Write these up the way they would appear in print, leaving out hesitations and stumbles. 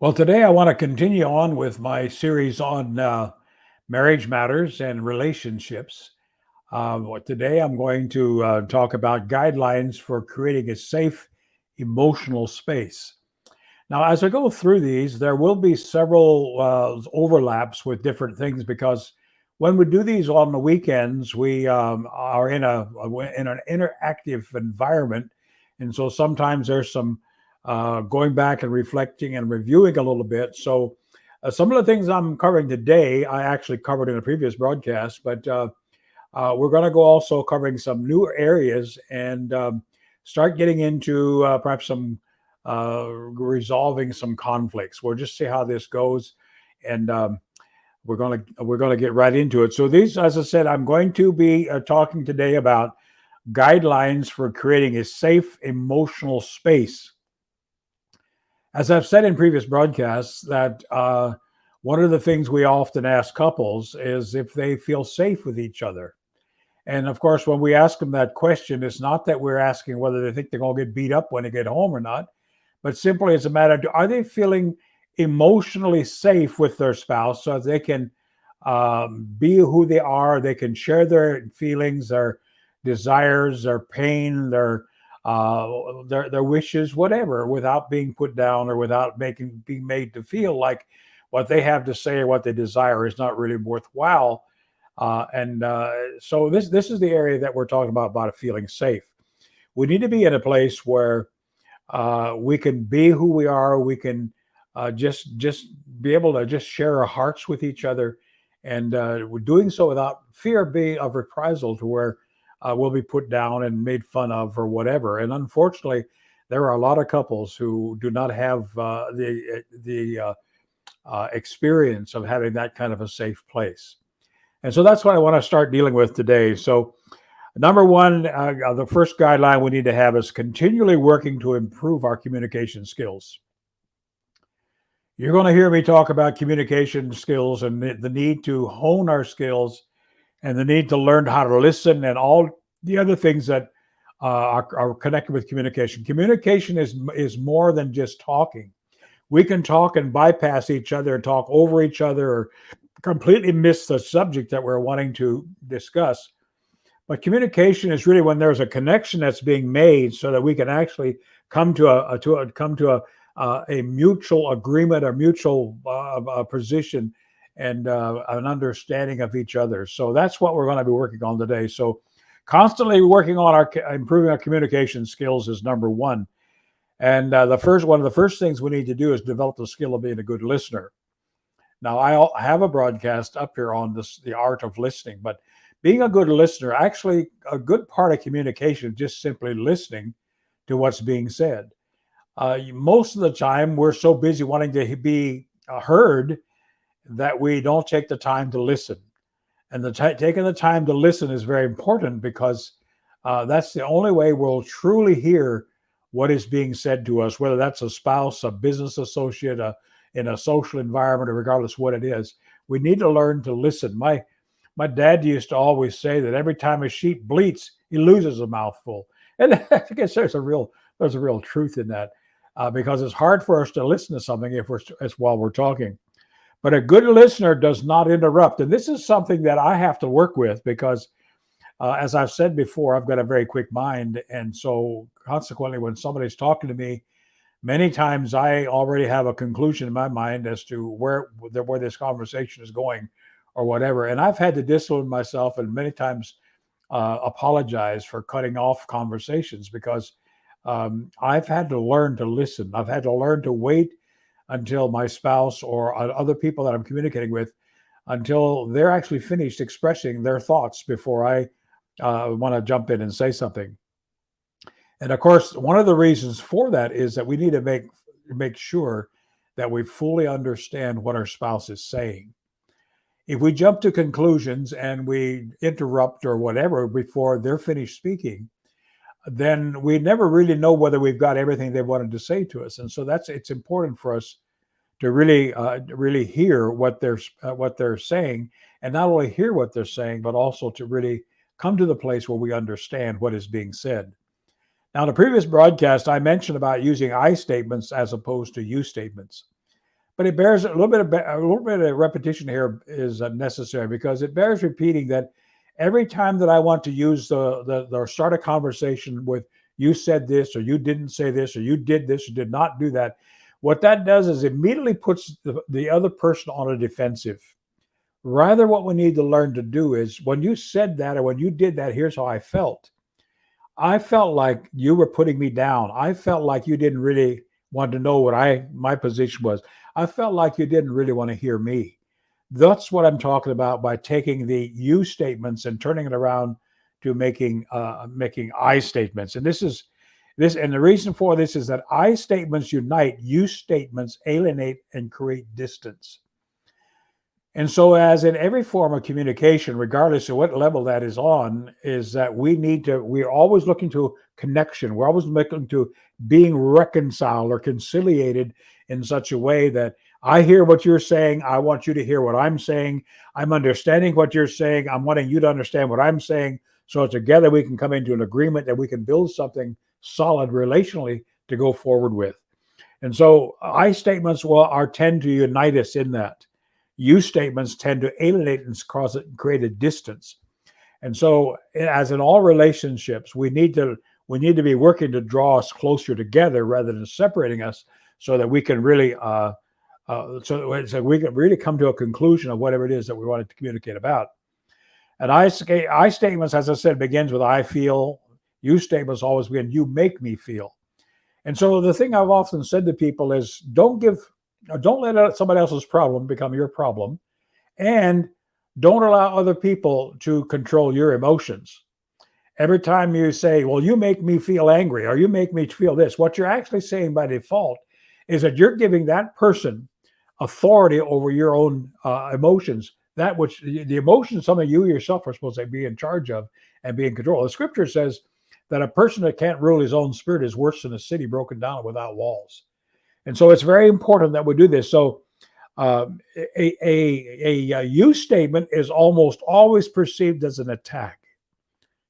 Well, today I want to continue on with my series on marriage matters and relationships. Today I'm going to talk about guidelines for creating a safe emotional space. Now, as I go through these, there will be several overlaps with different things because when we do these on the weekends, we are in an interactive environment, and so sometimes there's some going back and reflecting and reviewing a little bit. So, some of the things I'm covering today, I actually covered in a previous broadcast, but we're going to go also covering some new areas and start getting into perhaps some resolving some conflicts. We'll just see how this goes, and we're gonna get right into it. So these, as I said, I'm going to be talking today about guidelines for creating a safe emotional space. As I've said in previous broadcasts, that one of the things we often ask couples is if they feel safe with each other. And of course, when we ask them that question, it's not that we're asking whether they think they're going to get beat up when they get home or not, but simply it's a matter of are they feeling emotionally safe with their spouse so they can be who they are, they can share their feelings, their desires, their pain, their wishes, whatever, without being put down or without making being made to feel like what they have to say or what they desire is not really worthwhile. And so this is the area that we're talking about feeling safe. We need to be in a place where we can be who we are. We can just be able to just share our hearts with each other, and we're doing so without fear of reprisal, to where we'll be put down and made fun of or whatever. And unfortunately, there are a lot of couples who do not have the experience of having that kind of a safe place. And so that's what I want to start dealing with today. So, number one, the first guideline we need to have is continually working to improve our communication skills. You're going to hear me talk about communication skills and the need to hone our skills and the need to learn how to listen and all the other things that are connected with communication. Communication is more than just talking. We can talk and bypass each other and talk over each other or completely miss the subject that we're wanting to discuss. But communication is really when there's a connection that's being made, so that we can actually come to a mutual agreement or mutual position and an understanding of each other. So that's what we're going to be working on today. So constantly working on our improving our communication skills is number one. And the first one of the first things we need to do is develop the skill of being a good listener. Now, I have a broadcast up here on this, the art of listening, but being a good listener, actually, a good part of communication is just simply listening to what's being said. Most of the time, we're so busy wanting to be heard that we don't take the time to listen. And taking the time to listen is very important because that's the only way we'll truly hear what is being said to us, whether that's a spouse, a business associate, in a social environment, or regardless what it is. We need to learn to listen. My dad used to always say that every time a sheep bleats, he loses a mouthful, and I guess there's a real truth in that, because it's hard for us to listen to something if we're as while we're talking. But a good listener does not interrupt, and this is something that I have to work with because, as I've said before, I've got a very quick mind, and so consequently, when somebody's talking to me, many times I already have a conclusion in my mind as to where this conversation is going or whatever. And I've had to discipline myself and many times apologize for cutting off conversations because I've had to learn to listen. I've had to learn to wait until my spouse or other people that I'm communicating with until they're actually finished expressing their thoughts before I want to jump in and say something. And of course, one of the reasons for that is that we need to make sure that we fully understand what our spouse is saying. If we jump to conclusions and we interrupt or whatever before they're finished speaking, then we never really know whether we've got everything they wanted to say to us. And so it's important for us to really hear what they're saying, and not only hear what they're saying, but also to really come to the place where we understand what is being said. Now, in the previous broadcast, I mentioned about using I statements as opposed to you statements. but it bears a little bit of repetition here is necessary, because it bears repeating that every time that I want to use or start a conversation with "you said this" or "you didn't say this" or "you did this" or "did not do that," what that does is immediately puts the other person on a defensive. Rather, what we need to learn to do is, when you said that or when you did that, here's how I felt. I felt like you were putting me down. I felt like you didn't really want to know what my position was. I felt like you didn't really want to hear me. That's what I'm talking about by taking the you statements and turning it around to making I statements. And the reason for this is that I statements unite, you statements alienate and create distance. And so, as in every form of communication, regardless of what level that is on, is that we're always looking to connection. We're always looking to being reconciled or conciliated in such a way that I hear what you're saying. I want you to hear what I'm saying. I'm understanding what you're saying. I'm wanting you to understand what I'm saying. So together we can come into an agreement that we can build something solid relationally to go forward with. And so I statements tend to unite us in that. You statements tend to alienate and create a distance. And so, as in all relationships, we need to be working to draw us closer together rather than separating us, so that we can really so we can really come to a conclusion of whatever it is that we wanted to communicate about. And I statements, as I said, begins with I feel. You statements always begin, you make me feel. And so the thing I've often said to people is, don't let somebody else's problem become your problem, and don't allow other people to control your emotions. Every time you say, well, you make me feel angry or you make me feel this, what you're actually saying by default is that you're giving that person authority over your own emotions, that which the emotions, something you yourself are supposed to be in charge of and be in control. The scripture says that a person that can't rule his own spirit is worse than a city broken down without walls. And so it's very important that we do this. So a you statement is almost always perceived as an attack.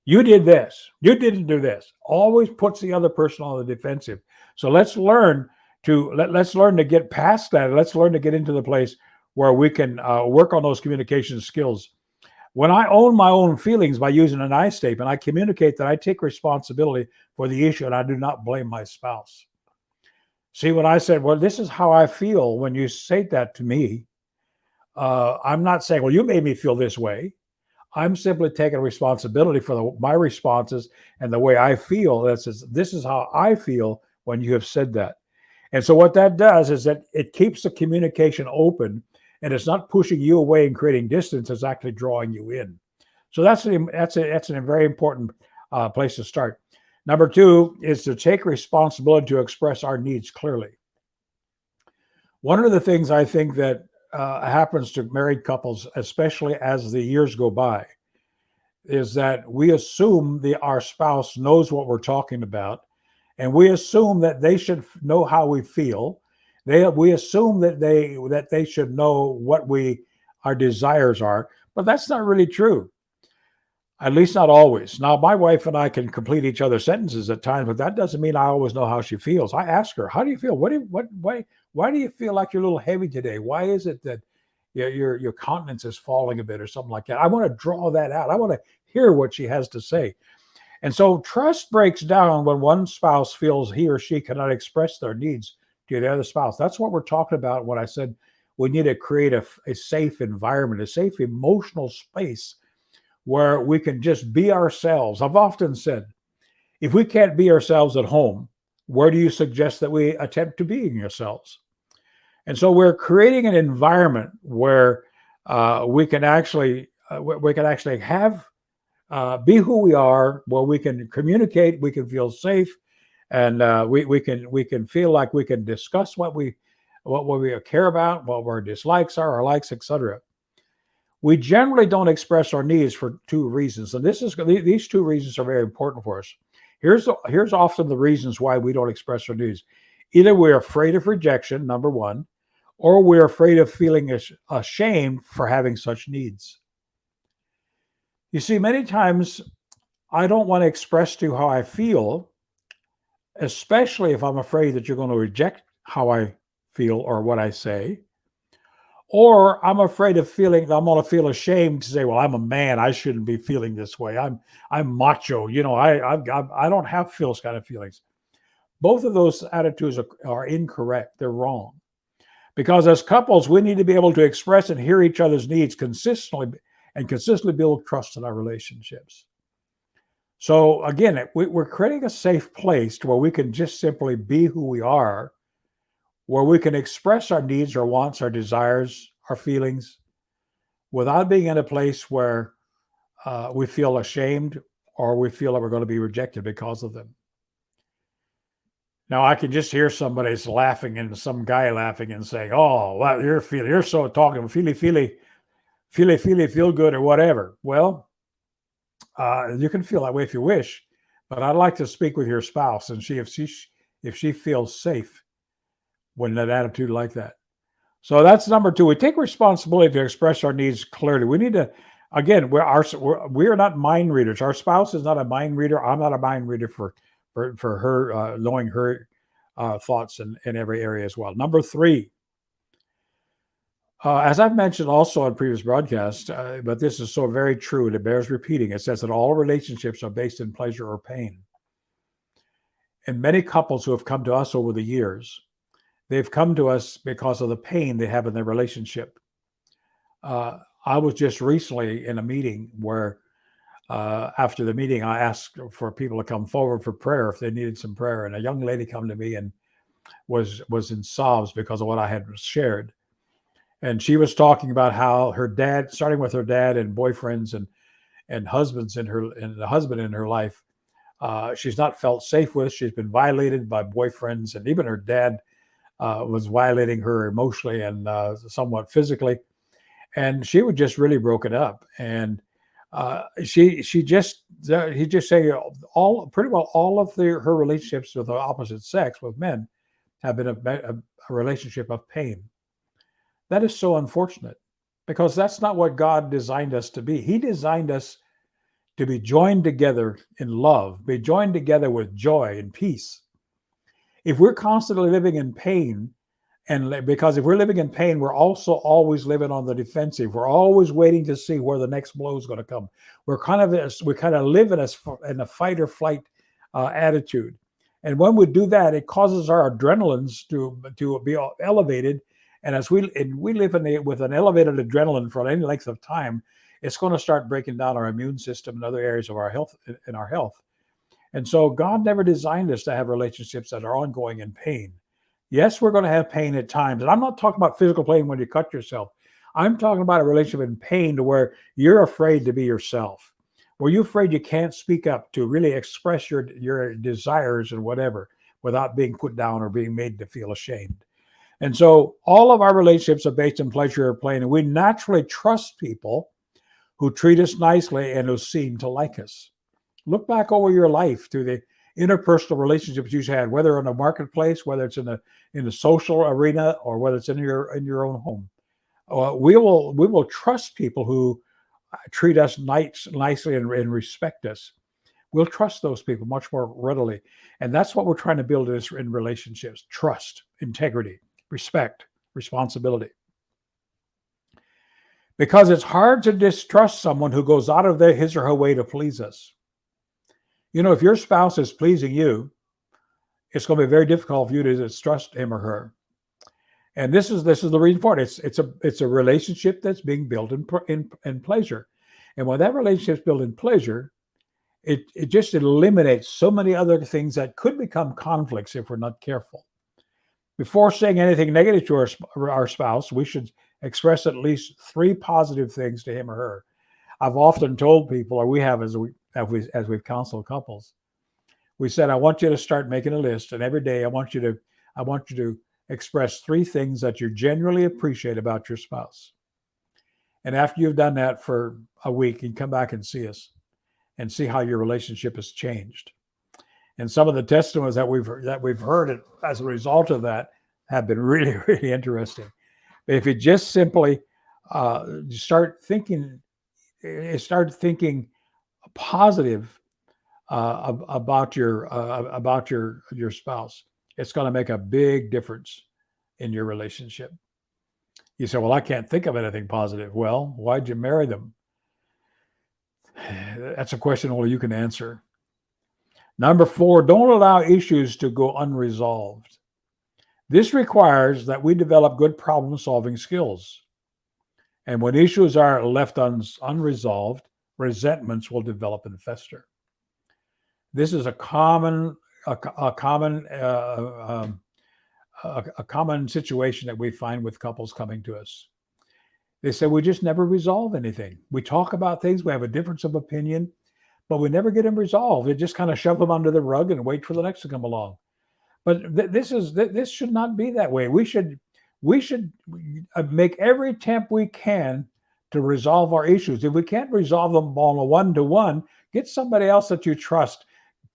You did this. You didn't do this. Always puts the other person on the defensive. So let's learn to get past that. Let's learn to get into the place where we can work on those communication skills. When I own my own feelings by using an I statement, I communicate that I take responsibility for the issue and I do not blame my spouse. See, when I said, well, this is how I feel when you say that to me, I'm not saying, well, you made me feel this way. I'm simply taking responsibility for my responses and the way I feel. This is how I feel when you have said that. And so what that does is that it keeps the communication open, and it's not pushing you away and creating distance. It's actually drawing you in. So that's a very important place to start. Number two is to take responsibility to express our needs clearly. One of the things I think that happens to married couples, especially as the years go by, is that we assume our spouse knows what we're talking about, and we assume that they should know how we feel. We assume that they should know what our desires are, but that's not really true. At least not always. Now, my wife and I can complete each other's sentences at times, but that doesn't mean I always know how she feels. I ask her, "How do you feel? Why do you feel like you're a little heavy today? Why is it that your countenance is falling a bit or something like that?" I want to draw that out. I want to hear what she has to say. And so trust breaks down when one spouse feels he or she cannot express their needs to the other spouse. That's what we're talking about when I said we need to create a safe environment, a safe emotional space where we can just be ourselves. I've often said, if we can't be ourselves at home, where do you suggest that we attempt to being ourselves? And so we're creating an environment where we can actually have be who we are, where we can communicate, we can feel safe, and we can feel like we can discuss what we care about, what our dislikes are, our likes, etc. We generally don't express our needs for two reasons, and these two reasons are very important for us. Here's often the reasons why we don't express our needs. Either we're afraid of rejection, number one, or we're afraid of feeling ashamed for having such needs. You see, many times I don't want to express to you how I feel, especially if I'm afraid that you're going to reject how I feel or what I say. Or I'm afraid of feeling, I'm going to feel ashamed to say, well, I'm a man. I shouldn't be feeling this way. I'm macho. I don't have those kind of feelings. Both of those attitudes are incorrect. They're wrong. Because as couples, we need to be able to express and hear each other's needs consistently and consistently build trust in our relationships. So again, we're creating a safe place where we can just simply be who we are, where we can express our needs, our wants, our desires, our feelings, without being in a place where we feel ashamed or we feel that we're going to be rejected because of them. Now I can just hear somebody's laughing and some guy laughing and saying, "Oh, well, you're so talking feel good or whatever." Well, you can feel that way if you wish, but I'd like to speak with your spouse and see if she feels safe when that attitude like that. So that's number two. We take responsibility to express our needs clearly. We need to, again, we're not mind readers. Our spouse is not a mind reader. I'm not a mind reader for her, knowing her thoughts in every area as well. Number three, as I've mentioned also on previous broadcasts, but this is so very true and it bears repeating. It says that all relationships are based in pleasure or pain. And many couples who have come to us over the years, they've come to us because of the pain they have in their relationship. I was just recently in a meeting where after the meeting, I asked for people to come forward for prayer if they needed some prayer. And a young lady come to me and was in sobs because of what I had shared. And she was talking about how her dad, starting with her dad and boyfriends and husbands and the husband in her life, she's not felt safe with. She's been violated by boyfriends, and even her dad was violating her emotionally and somewhat physically. And she was just really broken up. And he just say pretty well all of her relationships with the opposite sex, with men, have been a relationship of pain. That is so unfortunate because that's not what God designed us to be. He designed us to be joined together in love, be joined together with joy and peace. If we're constantly living in pain, and because if we're living in pain, we're also always living on the defensive. We're always waiting to see where the next blow is going to come. We kind of live in a fight or flight attitude. And when we do that, it causes our adrenalines to be elevated. And as we live with an elevated adrenaline for any length of time, it's going to start breaking down our immune system and other areas of our health. And so God never designed us to have relationships that are ongoing in pain. Yes, we're going to have pain at times. And I'm not talking about physical pain when you cut yourself. I'm talking about a relationship in pain to where you're afraid to be yourself, where you're afraid you can't speak up to really express your desires and whatever without being put down or being made to feel ashamed. And so all of our relationships are based in pleasure or pain. And we naturally trust people who treat us nicely and who seem to like us. Look back over your life to the interpersonal relationships you've had, whether in a marketplace, whether it's in the social arena, or whether it's in your own home. We will trust people who treat us nicely and respect us. We'll trust those people much more readily, and that's what we're trying to build in relationships: trust, integrity, respect, responsibility. Because it's hard to distrust someone who goes out of his or her way to please us. If your spouse is pleasing you, it's going to be very difficult for you to distrust him or her. And this is the reason for it. It's a relationship that's being built in pleasure. And when that relationship is built in pleasure, it just eliminates so many other things that could become conflicts if we're not careful. Before saying anything negative to our spouse, we should express at least 3 positive things to him or her. I've often told people, or we have as we've counseled couples, we said, I want you to start making a list, and every day I want you to express 3 things that you genuinely appreciate about your spouse. And after you've done that for a week, you come back and see us and see how your relationship has changed. And some of the testimonies that we've heard as a result of that have been really, really interesting. If you just simply start thinking positive about your spouse, it's going to make a big difference in your relationship? You say, well, I can't think of anything positive. Well, why'd you marry them? That's a question only you can answer. Number 4, don't allow issues to go unresolved. This requires that we develop good problem-solving skills. And when issues are left unresolved, resentments will develop and fester. This is a common situation that we find with couples coming to us. They say we just never resolve anything. We talk about things, we have a difference of opinion, but we never get them resolved. We just kind of shove them under the rug and wait for the next to come along. But this should not be that way. We should make every attempt we can to resolve our issues. If we can't resolve them on a one-to-one, get somebody else that you trust.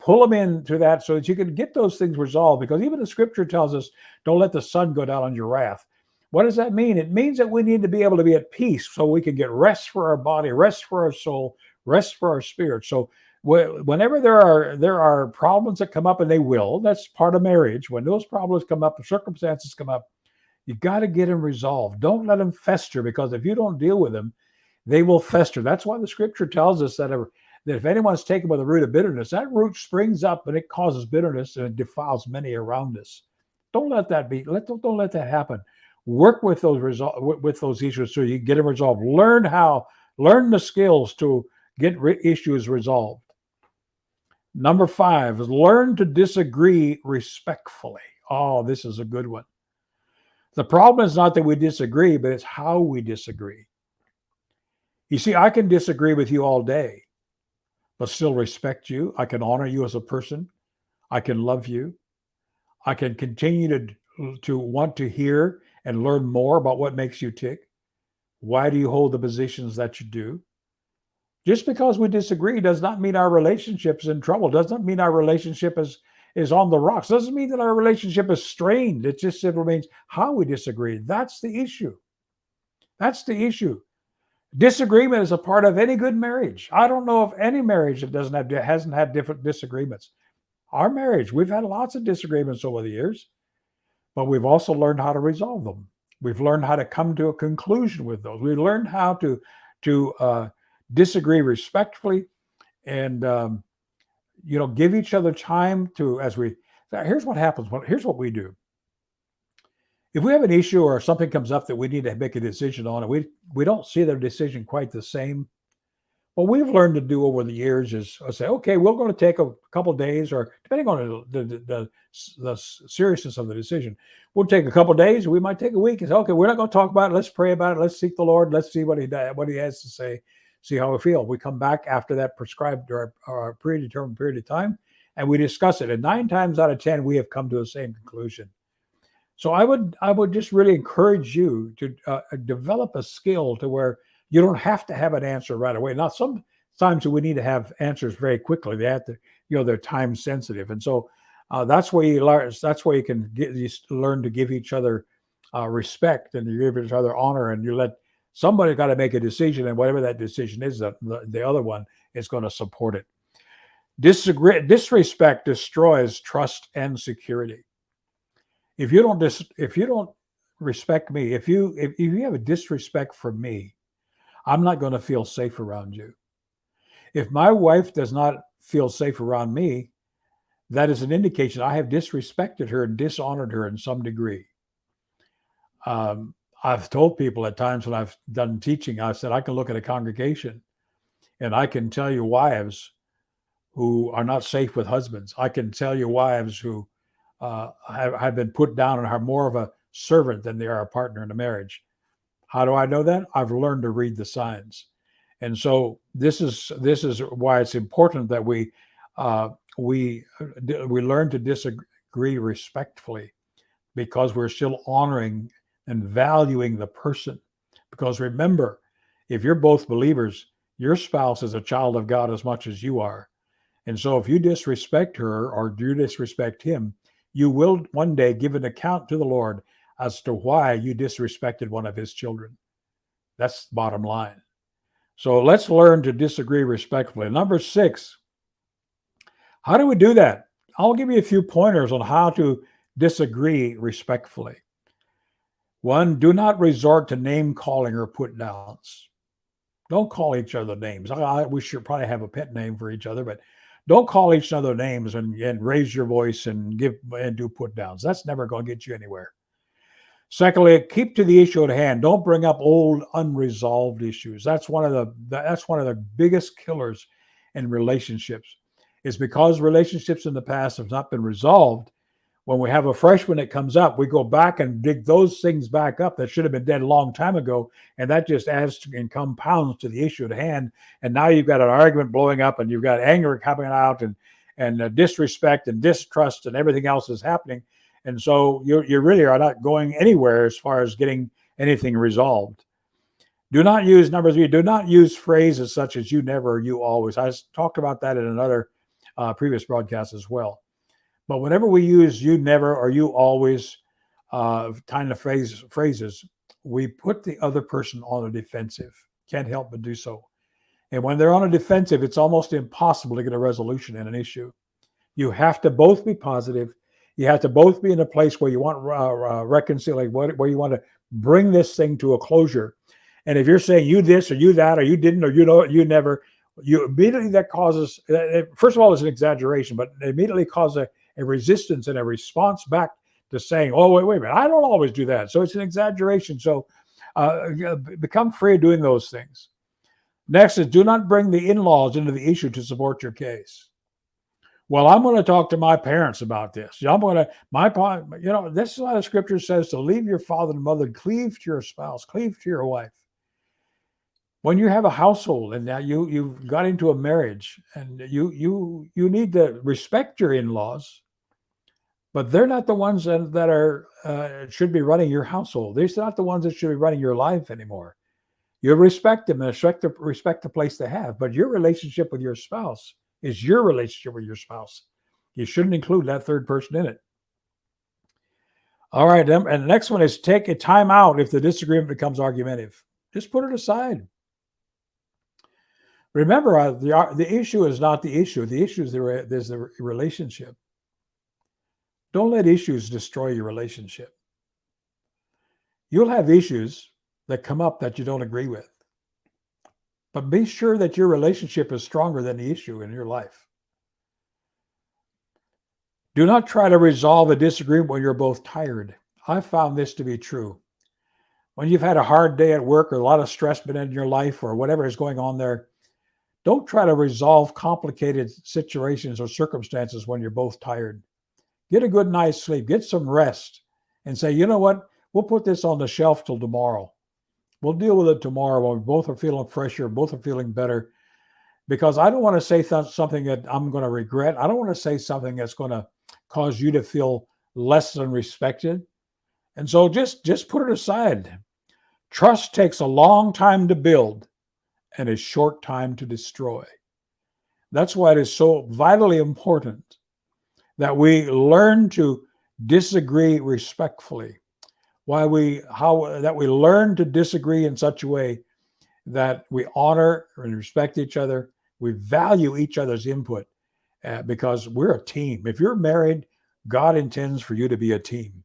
Pull them into that so that you can get those things resolved. Because even the scripture tells us, don't let the sun go down on your wrath. What does that mean? It means that we need to be able to be at peace so we can get rest for our body, rest for our soul, rest for our spirit. So whenever there are problems that come up, and they will, that's part of marriage. When those problems come up, the circumstances come up, you got to get them resolved. Don't let them fester, because if you don't deal with them, they will fester. That's why the scripture tells us that if anyone's taken by the root of bitterness, that root springs up and it causes bitterness and it defiles many around us. Don't let that be. Don't let that happen. Work with those issues so you get them resolved. Learn the skills to get issues resolved. Number 5 is learn to disagree respectfully. Oh, this is a good one. The problem is not that we disagree, but it's how we disagree. You see, I can disagree with you all day, but still respect you. I can honor you as a person. I can love you. I can continue to want to hear and learn more about what makes you tick. Why do you hold the positions that you do? Just because we disagree does not mean our relationship is in trouble. Does not mean our relationship is on the rocks. Doesn't mean that our relationship is strained. It just simply means how we disagree. That's the issue. That's the issue. Disagreement is a part of any good marriage. I don't know of any marriage that hasn't had different disagreements. Our marriage, we've had lots of disagreements over the years, but we've also learned how to resolve them. We've learned how to come to a conclusion with those. We've learned how to disagree respectfully and give each other time to, here's what happens. Here's what we do. If we have an issue or something comes up that we need to make a decision on, and we don't see their decision quite the same, what we've learned to do over the years is say, okay, we're going to take a couple of days, or depending on the seriousness of the decision, we'll take a couple of days, or we might take a week and say, okay, we're not going to talk about it. Let's pray about it. Let's seek the Lord. Let's see what he has to say, see how we feel. We come back after that prescribed or predetermined period of time, and we discuss it. And 9 times out of 10, we have come to the same conclusion. So I would just really encourage you to develop a skill to where you don't have to have an answer right away. Now, sometimes we need to have answers very quickly. They have to, they're time sensitive, and so that's where you learn. That's where you can learn to give each other respect, and you give each other honor, and you let somebody got to make a decision, and whatever that decision is, the other one is going to support it. Disrespect destroys trust and security. If you don't respect me, if you have a disrespect for me, I'm not going to feel safe around you. If my wife does not feel safe around me, that is an indication I have disrespected her and dishonored her in some degree. I've told people at times when I've done teaching, I said, I can look at a congregation and I can tell you wives who are not safe with husbands. I can tell you wives who have been put down and are more of a servant than they are a partner in a marriage. How do I know that? I've learned to read the signs. And so this is why it's important that we learn to disagree respectfully, because we're still honoring and valuing the person. Because remember, if you're both believers, your spouse is a child of God as much as you are. And so if you disrespect her or you disrespect him, you will one day give an account to the Lord as to why you disrespected one of his children. That's the bottom line. So let's learn to disagree respectfully. Number 6, how do we do that? I'll give you a few pointers on how to disagree respectfully. One, do not resort to name calling or put downs. Don't call each other names. We should probably have a pet name for each other, but don't call each other names and raise your voice and do put downs. That's never going to get you anywhere. Secondly, keep to the issue at hand. Don't bring up old unresolved issues. That's one of the biggest killers in relationships. Is because relationships in the past have not been resolved. When we have a fresh one that comes up, we go back and dig those things back up that should have been dead a long time ago, and that just adds and compounds to the issue at hand. And now you've got an argument blowing up, and you've got anger coming out, and disrespect and distrust and everything else is happening. And so you really are not going anywhere as far as getting anything resolved. Do not use number three. Do not use phrases such as "you never" or "you always." I talked about that in another previous broadcast as well. But whenever we use "you never" or "you always" kind of phrases, we put the other person on a defensive. Can't help but do so. And when they're on a defensive, it's almost impossible to get a resolution in an issue. You have to both be positive. You have to both be in a place where you want reconciliation, where you want to bring this thing to a closure. And if you're saying you this or you that or you didn't or you know you never, you immediately that causes, first of all, it's an exaggeration, but it immediately causes a resistance and a response back to saying, oh, wait a minute, I don't always do that. So it's an exaggeration. So become free of doing those things. Next is do not bring the in-laws into the issue to support your case. Well, I'm going to talk to my parents about this. This is why the scripture says to leave your father and mother, cleave to your spouse, cleave to your wife. When you have a household and now you've got into a marriage and you need to respect your in-laws, but they're not the ones that are should be running your household. They're not the ones that should be running your life anymore. You respect them and respect the place they have, but your relationship with your spouse is your relationship with your spouse. You shouldn't include that third person in it. All right, and the next one is take a time out if the disagreement becomes argumentative. Just put it aside. Remember, the issue is not the issue. The issue is the relationship. Don't let issues destroy your relationship. You'll have issues that come up that you don't agree with. But be sure that your relationship is stronger than the issue in your life. Do not try to resolve a disagreement when you're both tired. I've found this to be true. When you've had a hard day at work or a lot of stress been in your life or whatever is going on there, don't try to resolve complicated situations or circumstances when you're both tired. Get a good night's sleep, get some rest, and say, you know what? We'll put this on the shelf till tomorrow. We'll deal with it tomorrow when we both are feeling fresher, both are feeling better. Because I don't want to say something that I'm going to regret. I don't want to say something that's going to cause you to feel less than respected. And so just put it aside. Trust takes a long time to build and a short time to destroy. That's why it is so vitally important that we learn to disagree respectfully. That we learn to disagree in such a way that we honor and respect each other. We value each other's input because we're a team. If you're married, God intends for you to be a team.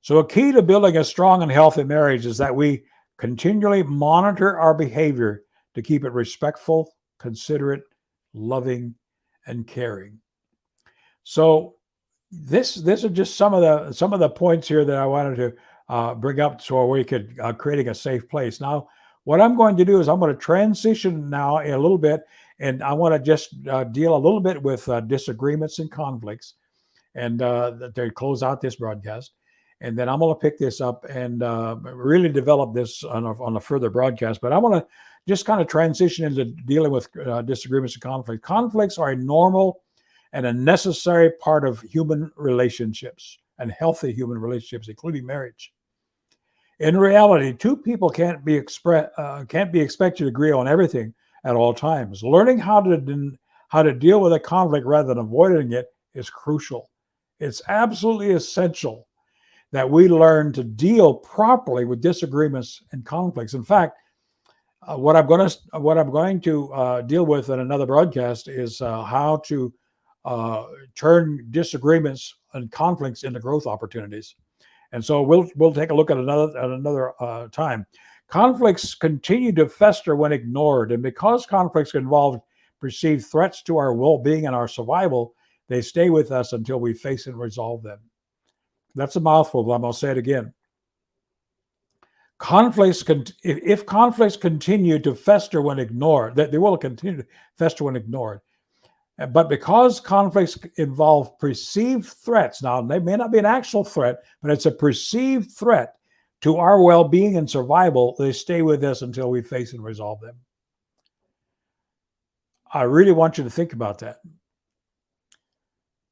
So a key to building a strong and healthy marriage is that we continually monitor our behavior to keep it respectful, considerate, loving, and caring. So these are just some of the points here that I wanted to bring up so we could creating a safe place. Now, what I'm going to do is I'm going to transition now in a little bit, and I want to just deal a little bit with disagreements and conflicts, and to close out this broadcast. And then I'm going to pick this up and really develop this on a further broadcast. But I want to just kind of transition into dealing with disagreements and conflicts. Conflicts are a normal and a necessary part of human relationships and healthy human relationships, including marriage. In reality, two people can't be expected to agree on everything at all times. Learning how to deal with a conflict rather than avoiding it is crucial. It's absolutely essential that we learn to deal properly with disagreements and conflicts. In fact, what I'm going to deal with in another broadcast is how to turn disagreements and conflicts into growth opportunities. And so we'll take a look at another time. Conflicts continue to fester when ignored, and because conflicts involve perceived threats to our well-being and our survival, they stay with us until we face and resolve them. That's a mouthful, but I'm going to say it again. If conflicts continue to fester when ignored, that they will continue to fester when ignored. But because conflicts involve perceived threats, now they may not be an actual threat, but it's a perceived threat to our well-being and survival, they stay with us until we face and resolve them. I really want you to think about that.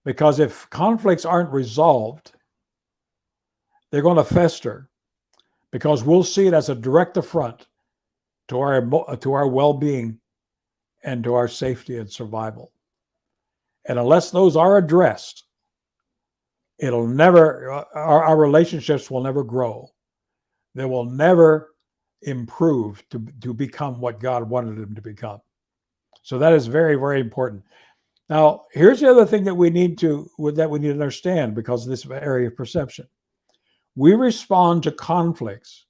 Because if conflicts aren't resolved, they're going to fester, because we'll see it as a direct affront to our well-being and to our safety and survival. And unless those are addressed, our relationships will never grow. They will never improve to become what God wanted them to become. So that is very, very important. Now, here's the other thing that we need to understand because of this area of perception. We respond to conflicts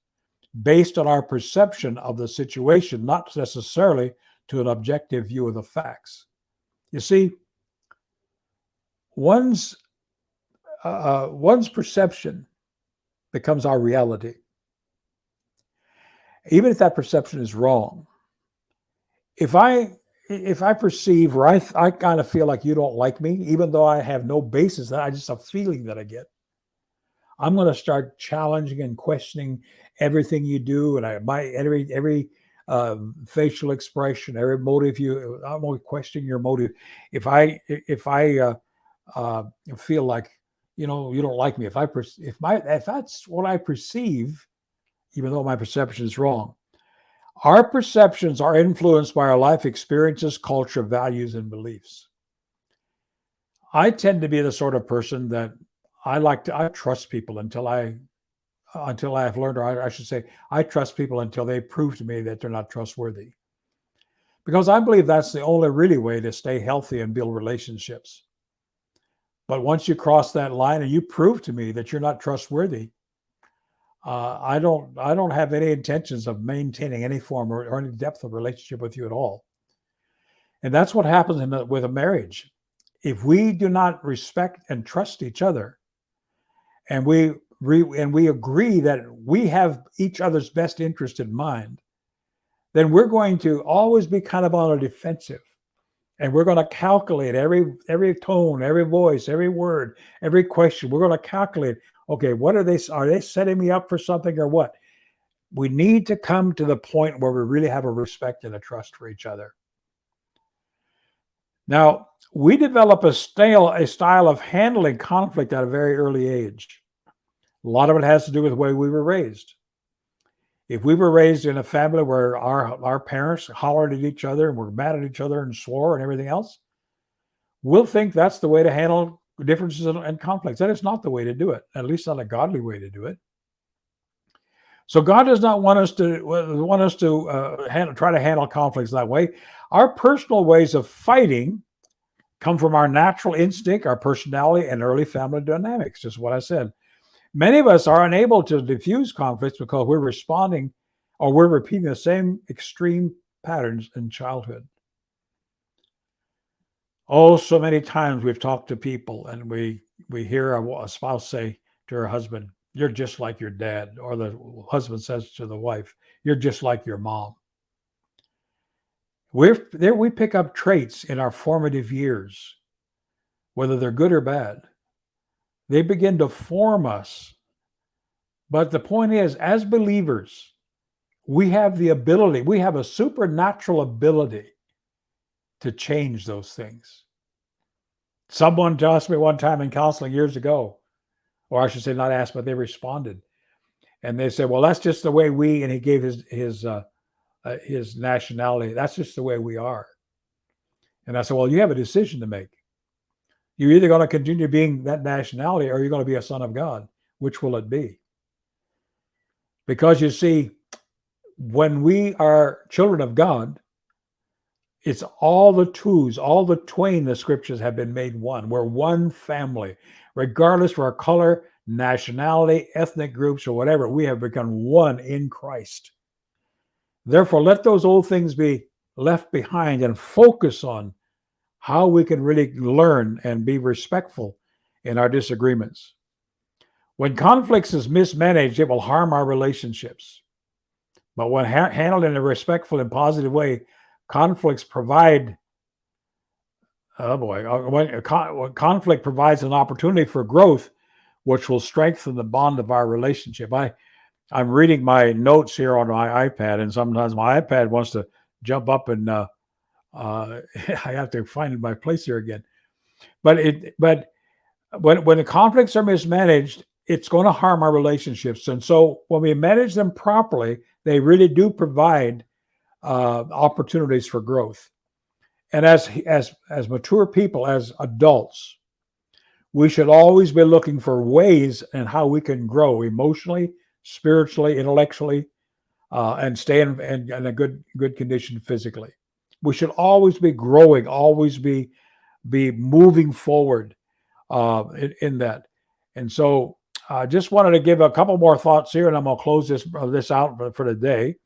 based on our perception of the situation, not necessarily to an objective view of the facts. You see, one's perception becomes our reality. Even if that perception is wrong, if I perceive, or I kind of feel like you don't like me, even though I have no basis, I just a feeling that I get, I'm going to start challenging and questioning everything you do, and every facial expression, every motive I'm going to question your motive. If I feel like you don't like me, if that's what I perceive, even though my perception is wrong. Our perceptions are influenced by our life experiences, culture, values, and beliefs. I tend to be the sort of person that I trust people until I've learned, or I should say, I trust people until they prove to me that they're not trustworthy. Because I believe that's the only really way to stay healthy and build relationships. But once you cross that line and you prove to me that you're not trustworthy, I don't have any intentions of maintaining any form or any depth of relationship with you at all. And that's what happens with a marriage. If we do not respect and trust each other, and we agree that we have each other's best interest in mind, then we're going to always be kind of on a defensive. And we're going to calculate every tone, every voice, every word, every question. We're going to calculate, okay, what are they setting me up for something or what? We need to come to the point where we really have a respect and a trust for each other. Now, we develop a style of handling conflict at a very early age. A lot of it has to do with the way we were raised. If we were raised in a family where our parents hollered at each other and were mad at each other and swore and everything else, we'll think that's the way to handle differences and conflicts. That is not the way to do it, at least not a godly way to do it. So God does not want us to try to handle conflicts that way. Our personal ways of fighting come from our natural instinct, our personality, and early family dynamics, just what I said. Many of us are unable to diffuse conflicts because we're responding or we're repeating the same extreme patterns in childhood. Oh, so many times we've talked to people and we hear a spouse say to her husband, "You're just like your dad," or the husband says to the wife, "You're just like your mom." We pick up traits in our formative years, whether they're good or bad. They begin to form us. But the point is, as believers, we have a supernatural ability to change those things. Someone asked me one time in counseling years ago, or I should say not asked, but they responded. And they said, "Well, that's just the way and he gave his nationality. That's just the way we are." And I said, "Well, you have a decision to make. You're either going to continue being that nationality or you're going to be a son of God. Which will it be?" Because you see, when we are children of God, it's all the twain, the scriptures have been made one. We're one family, regardless of our color, nationality, ethnic groups, or whatever. We have become one in Christ. Therefore, let those old things be left behind and focus on how we can really learn and be respectful in our disagreements. When conflicts is mismanaged, it will harm our relationships. But when handled in a respectful and positive way, conflicts provide, when conflict provides an opportunity for growth, which will strengthen the bond of our relationship. I'm reading my notes here on my iPad, and sometimes my iPad wants to jump up and I have to find my place here again. But when the conflicts are mismanaged, it's going to harm our relationships. And so when we manage them properly, they really do provide opportunities for growth. And as mature people, as adults, we should always be looking for ways and how we can grow emotionally, spiritually, intellectually, and stay in a good condition physically. We should always be growing, always be moving forward in that. And so I just wanted to give a couple more thoughts here, and I'm going to close this out for the day.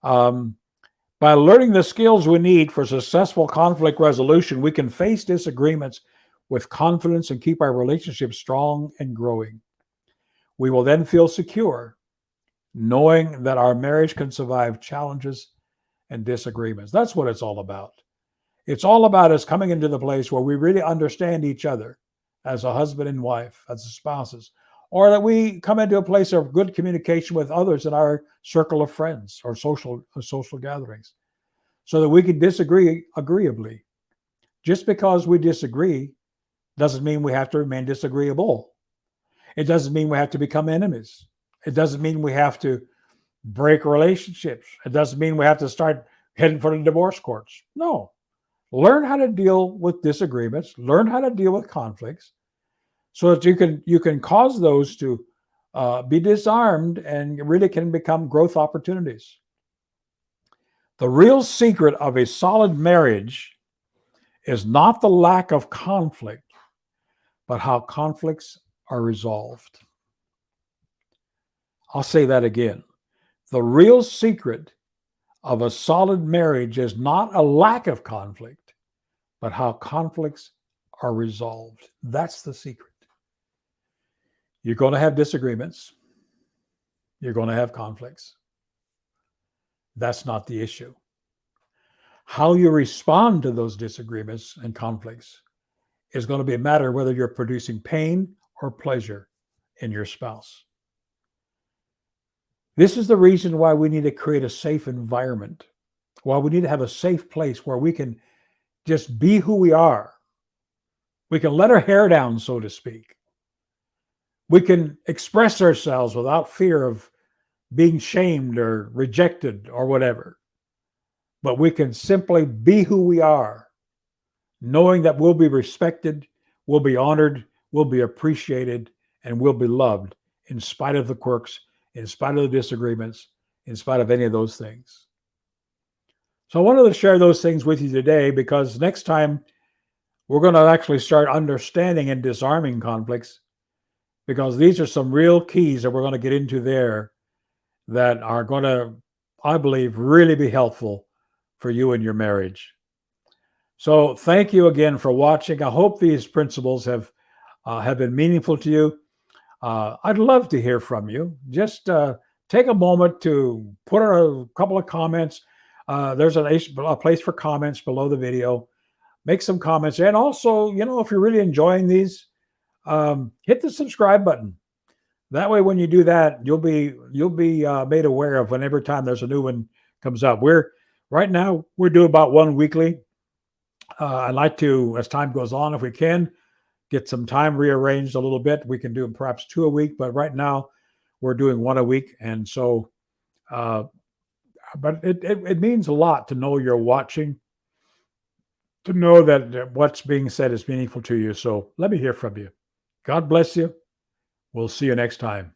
By learning the skills we need for successful conflict resolution, we can face disagreements with confidence and keep our relationship strong and growing. We will then feel secure, knowing that our marriage can survive challenges and disagreements. That's what it's all about. It's all about us coming into the place where we really understand each other as a husband and wife, as spouses, or that we come into a place of good communication with others in our circle of friends or social gatherings, so that we can disagree agreeably. Just because we disagree doesn't mean we have to remain disagreeable. It doesn't mean we have to become enemies. It doesn't mean we have to break relationships. It doesn't mean we have to start heading for the divorce courts. No. Learn how to deal with disagreements. Learn how to deal with conflicts, so that you can cause those to be disarmed and really can become growth opportunities. The real secret of a solid marriage is not the lack of conflict, but how conflicts are resolved. I'll say that again. The real secret of a solid marriage is not a lack of conflict, but how conflicts are resolved. That's the secret. You're going to have disagreements. You're going to have conflicts. That's not the issue. How you respond to those disagreements and conflicts is going to be a matter of whether you're producing pain or pleasure in your spouse. This is the reason why we need to create a safe environment, why we need to have a safe place where we can just be who we are. We can let our hair down, so to speak. We can express ourselves without fear of being shamed or rejected or whatever. But we can simply be who we are, knowing that we'll be respected, we'll be honored, we'll be appreciated, and we'll be loved in spite of the quirks, in spite of the disagreements, in spite of any of those things. So I wanted to share those things with you today, because next time we're going to actually start understanding and disarming conflicts, because these are some real keys that we're going to get into there that are going to, I believe, really be helpful for you and your marriage. So thank you again for watching. I hope these principles have been meaningful to you. I'd love to hear from you. Just take a moment to put a couple of comments. There's a place for comments below the video. Make some comments. And also, if you're really enjoying these, hit the subscribe button. That way, when you do that, you'll be made aware of whenever time there's a new one comes up. Right now we're doing about one weekly. I'd like to, as time goes on, if we can, get some time rearranged a little bit. We can do perhaps 2 a week, but right now we're doing 1 a week. And so, but it means a lot to know you're watching, to know that what's being said is meaningful to you. So let me hear from you. God bless you. We'll see you next time.